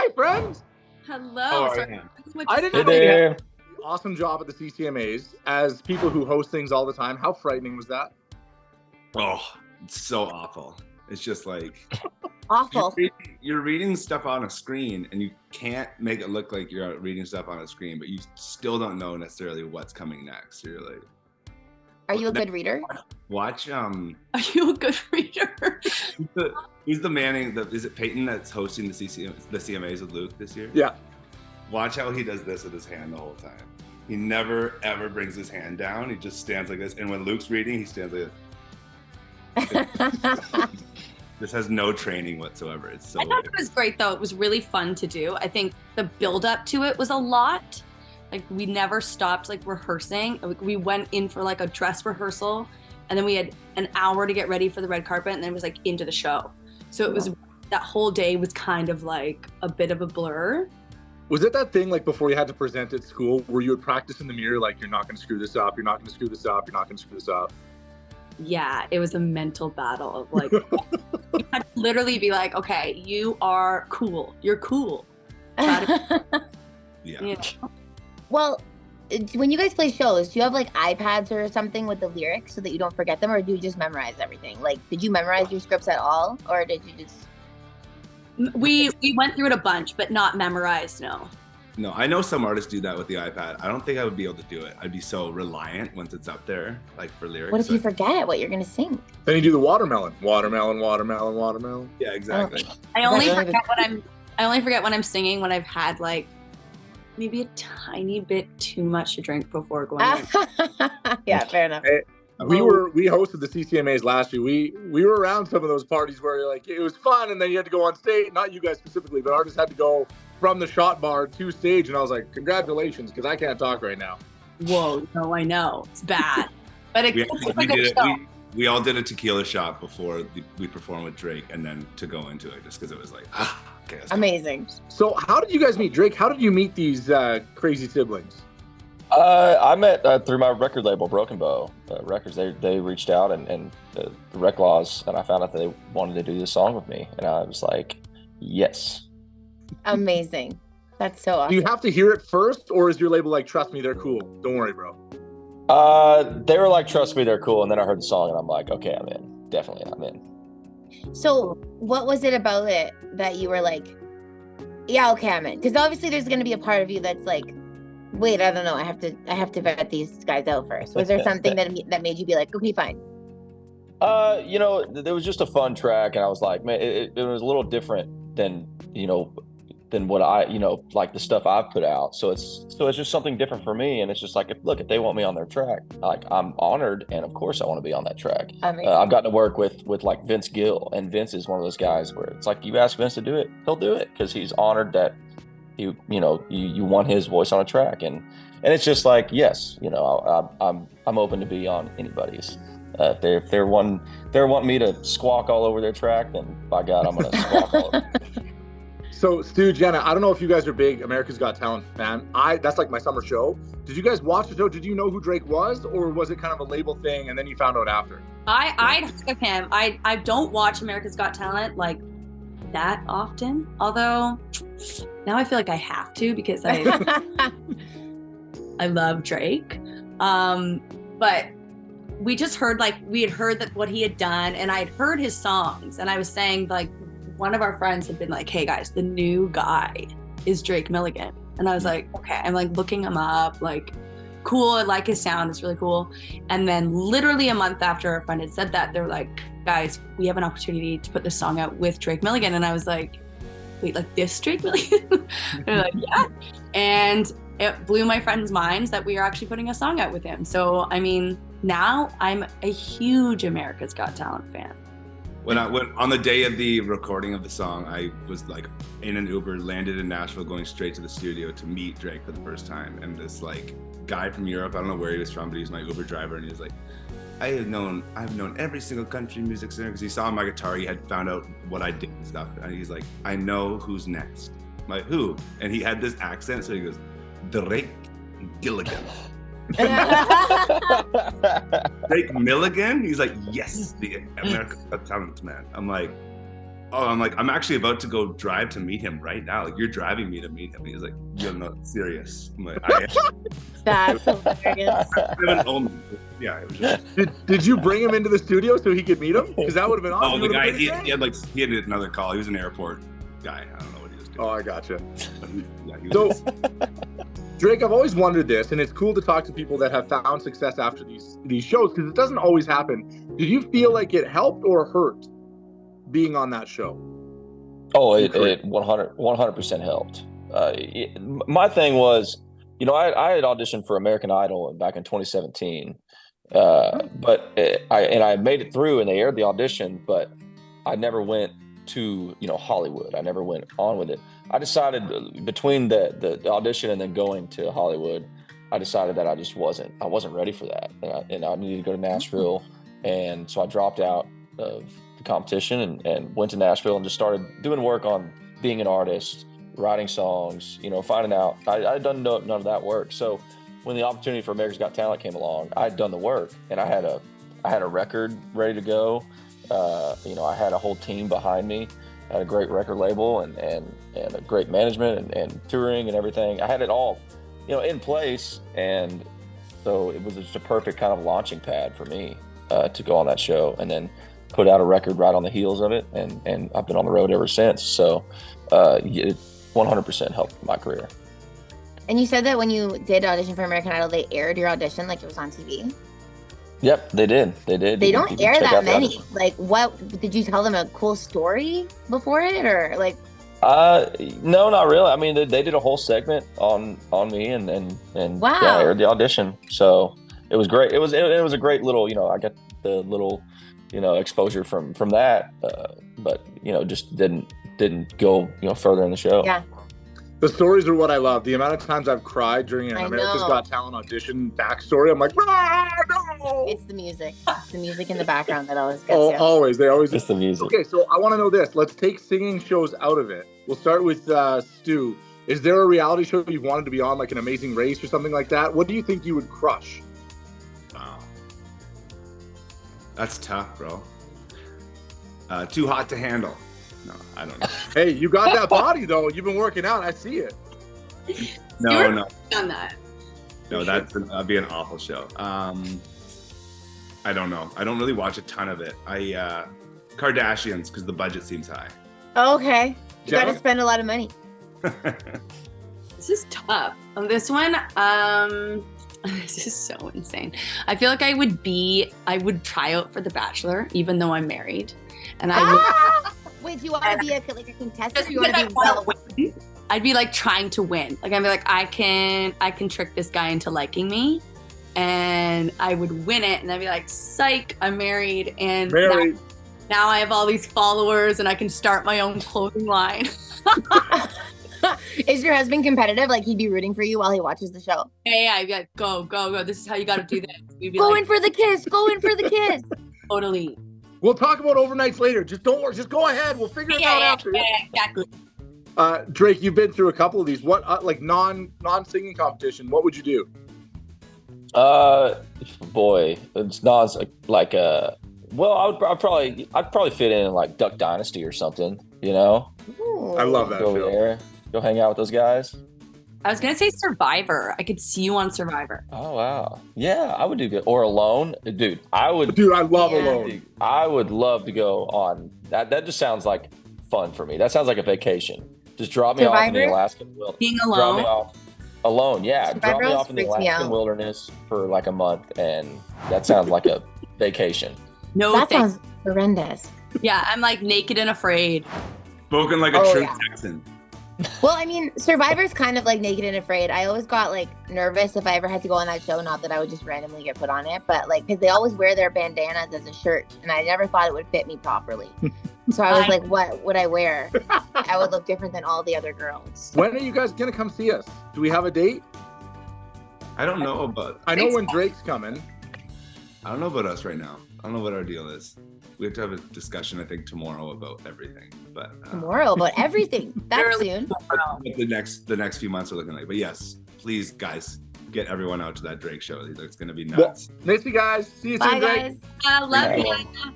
Hi, friends. Hello. I didn't know you had an awesome job at the CCMAs. As people who host things all the time, how frightening was that? Oh, it's so awful. It's just like awful. You're reading stuff on a screen, and you can't make it look like you're reading stuff on a screen, but you still don't know necessarily what's coming next. So you're like, are you a good reader? Watch. Are you a good reader? Who's the Manning? Is it Peyton that's hosting the CMAs with Luke this year? Yeah. Watch how he does this with his hand the whole time. He never ever brings his hand down. He just stands like this. And when Luke's reading, he stands like this. This has no training whatsoever. It's so. I thought it was great though. It was really fun to do. I think the build up to it was a lot. Like we never stopped like rehearsing. We went in for like a dress rehearsal, and then we had an hour to get ready for the red carpet, and then it was like into the show. So it was that whole day was kind of like a bit of a blur. Was it that thing like before you had to present at school where you would practice in the mirror like you're not going to screw this up, you're not going to screw this up, you're not going to screw this up? Yeah, it was a mental battle of like you had to literally be like, okay, you are cool. You're cool. Yeah. You know? Well, when you guys play shows, do you have like iPads or something with the lyrics so that you don't forget them, or do you just memorize everything? Like, did you memorize your scripts at all, or did you just? We went through it a bunch, but not memorized. No. No, I know some artists do that with the iPad. I don't think I would be able to do it. I'd be so reliant once it's up there, like for lyrics. What if you forget what you're gonna sing? Then you do the watermelon. Watermelon, watermelon, watermelon. Yeah, exactly. I only forget when I'm singing when I've had like maybe a tiny bit too much to drink before going in. Yeah, fair enough. We hosted the CCMAs last year. We were around some of those parties where like it was fun, and then you had to go on stage. Not you guys specifically, but artists had to go from the shot bar to stage, and I was like, congratulations, because I can't talk right now. Whoa, no, I know it's bad, but we all did a tequila shot before we performed with Drake, and then to go into it, just because it was like, okay, amazing. So, how did you guys meet, Drake? How did you meet these crazy siblings? I met through my record label, Broken Bow Records. They reached out and the Reklaws, and I found out that they wanted to do this song with me, and I was like, yes. Amazing. That's so awesome. Do you have to hear it first, or is your label like, trust me, they're cool, don't worry, bro? They were like, trust me, they're cool, and then I heard the song, and I'm like, okay, I'm in. Definitely, I'm in. So, what was it about it that you were like, yeah, okay, I'm in? Because obviously, there's going to be a part of you that's like, wait, I don't know, I have to vet these guys out first. Was there something that made you be like, okay, fine? There was just a fun track, and I was like, man, it was a little different than what I, like the stuff I've put out. So it's just something different for me. And it's just like, if they want me on their track, like I'm honored. And of course I want to be on that track. I've gotten to work with like Vince Gill, and Vince is one of those guys where it's like, you ask Vince to do it, he'll do it. Cause he's honored that you want his voice on a track. And it's just like, yes, I'm open to be on anybody's. If they're wanting me to squawk all over their track, then by God, I'm going to squawk all over. So, Stu, Jenna, I don't know if you guys are big America's Got Talent fan. That's like my summer show. Did you guys watch the show? Did you know who Drake was, or was it kind of a label thing and then you found out after? I'd heard of him. I don't watch America's Got Talent like that often, although now I feel like I have to because I love Drake. But we just heard we had heard that what he had done, and I'd heard his songs, and I was saying like, one of our friends had been like, hey guys, the new guy is Drake Milligan. And I was like, okay, I'm like looking him up, like cool, I like his sound, it's really cool. And then literally a month after our friend had said that, they were like, guys, we have an opportunity to put this song out with Drake Milligan. And I was like, wait, like this Drake Milligan? They're like, yeah. And it blew my friends' minds that we are actually putting a song out with him. So, I mean, now I'm a huge America's Got Talent fan. When on the day of the recording of the song, I was like in an Uber, landed in Nashville, going straight to the studio to meet Drake for the first time. And this like guy from Europe, I don't know where he was from, but he was my Uber driver, and he was like, I've known every single country music singer, because he saw my guitar, he had found out what I did and stuff, and he's like, I know who's next. I'm like, who? And he had this accent, so he goes, Drake Gilligan. Drake Milligan? He's like, yes, the American Got Talent man. I'm like, oh, I'm like, I'm actually about to go drive to meet him right now. Like, you're driving me to meet him. He's like, you're not serious. I'm like, I That's hilarious. haven't owned him. Yeah, it was just, Did you bring him into the studio so he could meet him? Because that would have been awesome. oh, the guy, He would've been he had another call. He was an airport guy. I don't know what he was doing. Oh, I gotcha. But he So, was, Drake, I've always wondered this, and it's cool to talk to people that have found success after these shows because it doesn't always happen. Did you feel like it helped or hurt being on that show? Oh, it 100% helped. My thing was, I had auditioned for American Idol back in 2017, but I made it through and they aired the audition, but I never went to Hollywood. I never went on with it. I decided between the audition and then going to Hollywood, I decided that I wasn't ready for that, and I needed to go to Nashville, and so I dropped out of the competition and went to Nashville and just started doing work on being an artist, writing songs, finding out. I'd done none of that work. So when the opportunity for America's Got Talent came along, I'd done the work and I had a record ready to go. I had a whole team behind me. I had a great record label and a great management and touring and everything. I had it all, in place. And so it was just a perfect kind of launching pad for me to go on that show and then put out a record right on the heels of it. And I've been on the road ever since. So it 100% helped my career. And you said that when you did audition for American Idol, they aired your audition like it was on TV? Yep, they did. They don't air that many. Like, what did you tell them a cool story before it, or like? No, not really. I mean, they did a whole segment on me and wow. Yeah, aired the audition. So it was great. It was a great little. I got the little, exposure from that. But just didn't go further in the show. Yeah. The stories are what I love. The amount of times I've cried during an America's Got Talent audition backstory, I'm like, no! It's the music. It's the music in the background that always gets you. Always. They always. It's the music. Okay, so I want to know this. Let's take singing shows out of it. We'll start with Stu. Is there a reality show you've wanted to be on, like an Amazing Race or something like that? What do you think you would crush? wow. That's tough, bro. Too hot to handle. No, I don't know. Hey, you got that body though. You've been working out. I see it. No. On that. No, that'd be an awful show. I don't know. I don't really watch a ton of it. Kardashians, because the budget seems high. Oh, okay. You got Gemma? to spend a lot of money. This is tough. On this one, this is so insane. I feel like I would try out for The Bachelor, even though I'm married. And I would. Wait, do you want to be a contestant? Just Or you want because to be well? I'd be like trying to win. Like I'd be like, I can trick this guy into liking me, and I would win it. And I'd be like, psych, I'm married, and now I have all these followers, and I can start my own clothing line. Is your husband competitive? Like he'd be rooting for you while he watches the show? Yeah, I'd be like, go. This is how you got to do this. We'd be Go like, in for the kiss. Go in for the kiss. totally. We'll talk about overnights later. Just don't worry. Just go ahead. We'll figure it out after. Yeah, exactly. Drake, you've been through a couple of these. What like non-singing competition? What would you do? Boy, it's not like well, I'd probably fit in like Duck Dynasty or something. I love that Go over show. there, go hang out with those guys. I was gonna say Survivor. I could see you on Survivor. Oh wow, yeah, I would do good. Or Alone, dude. I would. Dude, I love Yeah. Alone. I would love to go on that. That just sounds like fun for me. That sounds like a vacation. Just drop me off in the Survivor? Alaskan wilderness. Being Drop alone. me off alone. Yeah, drop Survivor me off in the freaks me Alaskan out. wilderness for like a month, and that sounds like a vacation. No That thanks. sounds horrendous. Yeah, I'm like naked and afraid. Spoken like a Oh, true yeah. Texan. Well, I mean, Survivor's kind of like Naked and Afraid. I always got like nervous if I ever had to go on that show. Not that I would just randomly get put on it, but like because they always wear their bandanas as a shirt, and I never thought it would fit me properly. So I was like, what would I wear? I would look different than all the other girls. When are you guys gonna come see us? Do we have a date? I don't know, but I know when Drake's coming. I don't know about us right now. I don't know what our deal is. We have to have a discussion, I think, tomorrow about everything. But Tomorrow about everything. That Literally soon. what the next few months are looking like. But yes, please, guys, get everyone out to that Drake show. It's going to be nuts. Miss you guys. See you Bye, soon, Drake. guys. I love Yeah. you.